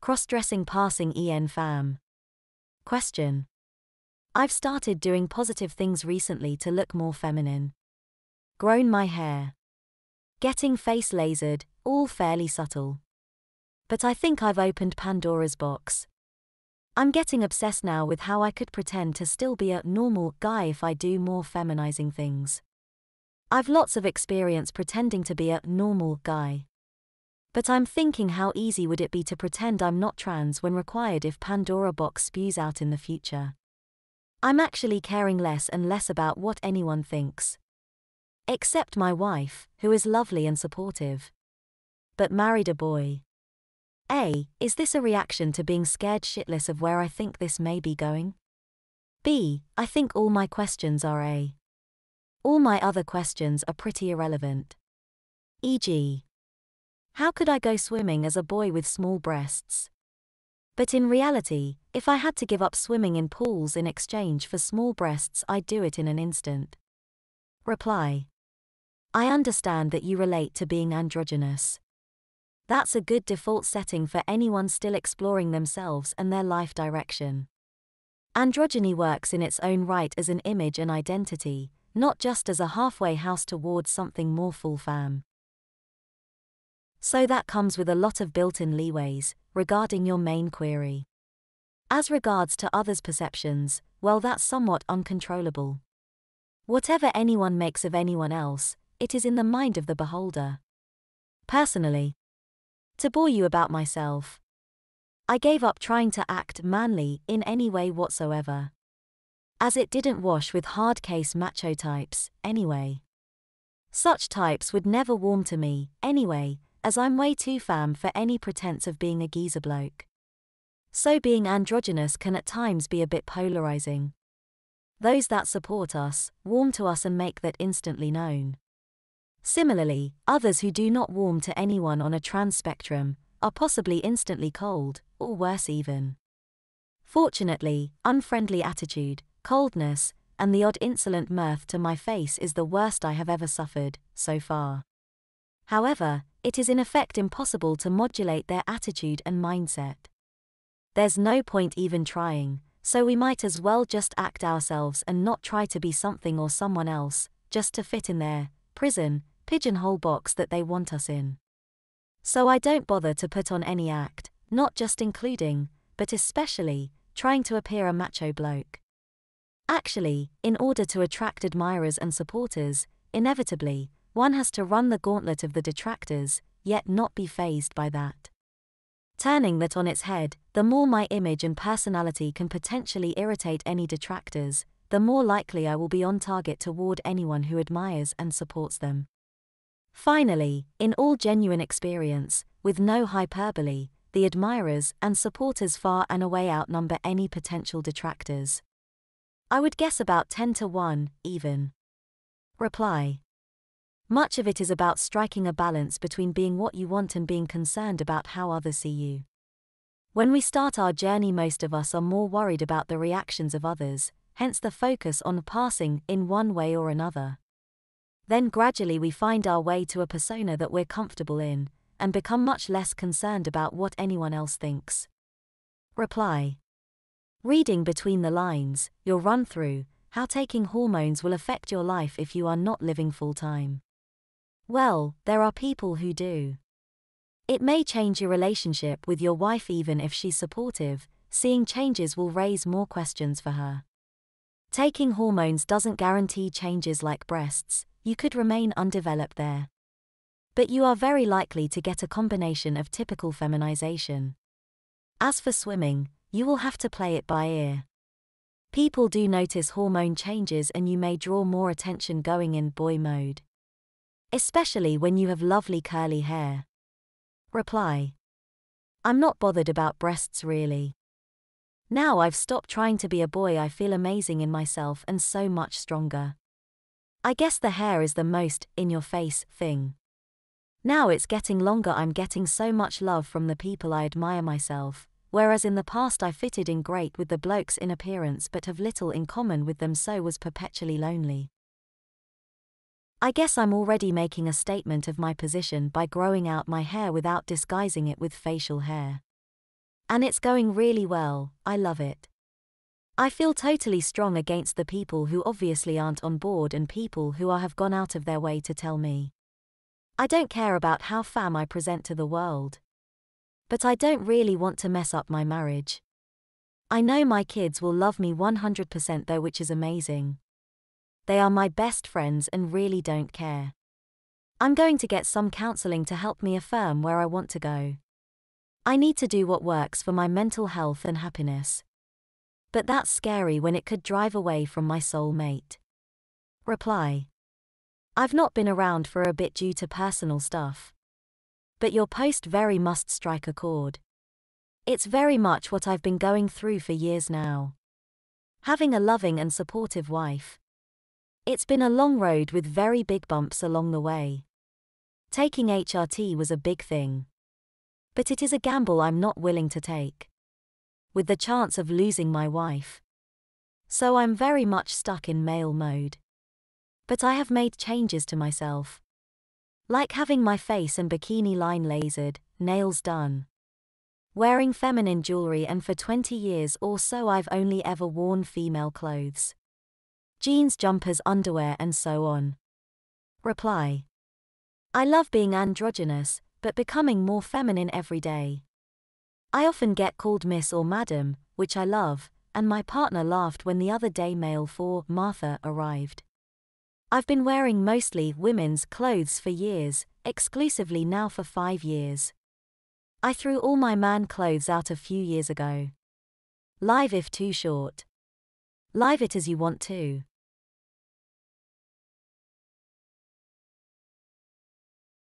Cross-dressing passing en fam. Question. I've started doing positive things recently to look more feminine. Grown my hair. Getting face lasered, all fairly subtle. But I think I've opened Pandora's box. I'm getting obsessed now with how I could pretend to still be a normal guy if I do more feminizing things. I've lots of experience pretending to be a normal guy. But I'm thinking how easy would it be to pretend I'm not trans when required if Pandora box spews out in the future. I'm actually caring less and less about what anyone thinks. Except my wife, who is lovely and supportive. But married a boy. A. Is this a reaction to being scared shitless of where I think this may be going? B. I think all my questions are A. All my other questions are pretty irrelevant. E.g. How could I go swimming as a boy with small breasts? But in reality, if I had to give up swimming in pools in exchange for small breasts, I'd do it in an instant. Reply. I understand that you relate to being androgynous. That's a good default setting for anyone still exploring themselves and their life direction. Androgyny works in its own right as an image and identity, not just as a halfway house towards something more full fam. So that comes with a lot of built-in leeways, regarding your main query. As regards to others' perceptions, well, that's somewhat uncontrollable. Whatever anyone makes of anyone else, it is in the mind of the beholder. Personally, to bore you about myself, I gave up trying to act manly in any way whatsoever. As it didn't wash with hard-case macho types, anyway. Such types would never warm to me, anyway, as I'm way too femme for any pretense of being a geezer bloke. So being androgynous can at times be a bit polarizing. Those that support us, warm to us and make that instantly known. Similarly, others who do not warm to anyone on a trans spectrum, are possibly instantly cold, or worse even. Fortunately, unfriendly attitude, coldness, and the odd insolent mirth to my face is the worst I have ever suffered, so far. However, it is in effect impossible to modulate their attitude and mindset. There's no point even trying, so we might as well just act ourselves and not try to be something or someone else, just to fit in their prison, pigeonhole box that they want us in. So I don't bother to put on any act, not just including, but especially, trying to appear a macho bloke. Actually, in order to attract admirers and supporters, inevitably, one has to run the gauntlet of the detractors, yet not be fazed by that. Turning that on its head, the more my image and personality can potentially irritate any detractors, the more likely I will be on target toward anyone who admires and supports them. Finally, in all genuine experience, with no hyperbole, the admirers and supporters far and away outnumber any potential detractors. I would guess about 10 to 1, even. Reply. Much of it is about striking a balance between being what you want and being concerned about how others see you. When we start our journey, most of us are more worried about the reactions of others, hence the focus on passing in one way or another. Then gradually we find our way to a persona that we're comfortable in, and become much less concerned about what anyone else thinks. Reply. Reading between the lines, your run-through, how taking hormones will affect your life if you are not living full-time. Well, there are people who do. It may change your relationship with your wife even if she's supportive, seeing changes will raise more questions for her. Taking hormones doesn't guarantee changes like breasts, you could remain undeveloped there. But you are very likely to get a combination of typical feminization. As for swimming, you will have to play it by ear. People do notice hormone changes and you may draw more attention going in boy mode. Especially when you have lovely curly hair. Reply. I'm not bothered about breasts really. Now I've stopped trying to be a boy, I feel amazing in myself and so much stronger. I guess the hair is the most in-your-face thing. Now it's getting longer, I'm getting so much love from the people I admire myself, whereas in the past I fitted in great with the blokes in appearance but have little in common with them, so was perpetually lonely. I guess I'm already making a statement of my position by growing out my hair without disguising it with facial hair. And it's going really well, I love it. I feel totally strong against the people who obviously aren't on board and people who have gone out of their way to tell me. I don't care about how femme I present to the world. But I don't really want to mess up my marriage. I know my kids will love me 100% though, which is amazing. They are my best friends and really don't care. I'm going to get some counseling to help me affirm where I want to go. I need to do what works for my mental health and happiness. But that's scary when it could drive away from my soul mate. Reply. I've not been around for a bit due to personal stuff. But your post very must strike a chord. It's very much what I've been going through for years now. Having a loving and supportive wife. It's been a long road with very big bumps along the way. Taking HRT was a big thing. But it is a gamble I'm not willing to take. With the chance of losing my wife. So I'm very much stuck in male mode. But I have made changes to myself. Like having my face and bikini line lasered, nails done. Wearing feminine jewelry, and for 20 years or so I've only ever worn female clothes. Jeans, jumpers, underwear and so on. Reply. I love being androgynous, but becoming more feminine every day. I often get called Miss or Madam, which I love, and my partner laughed when the other day mail for Martha arrived. I've been wearing mostly women's clothes for years, exclusively now for 5 years. I threw all my man clothes out a few years ago. Live if too short. Live it as you want to.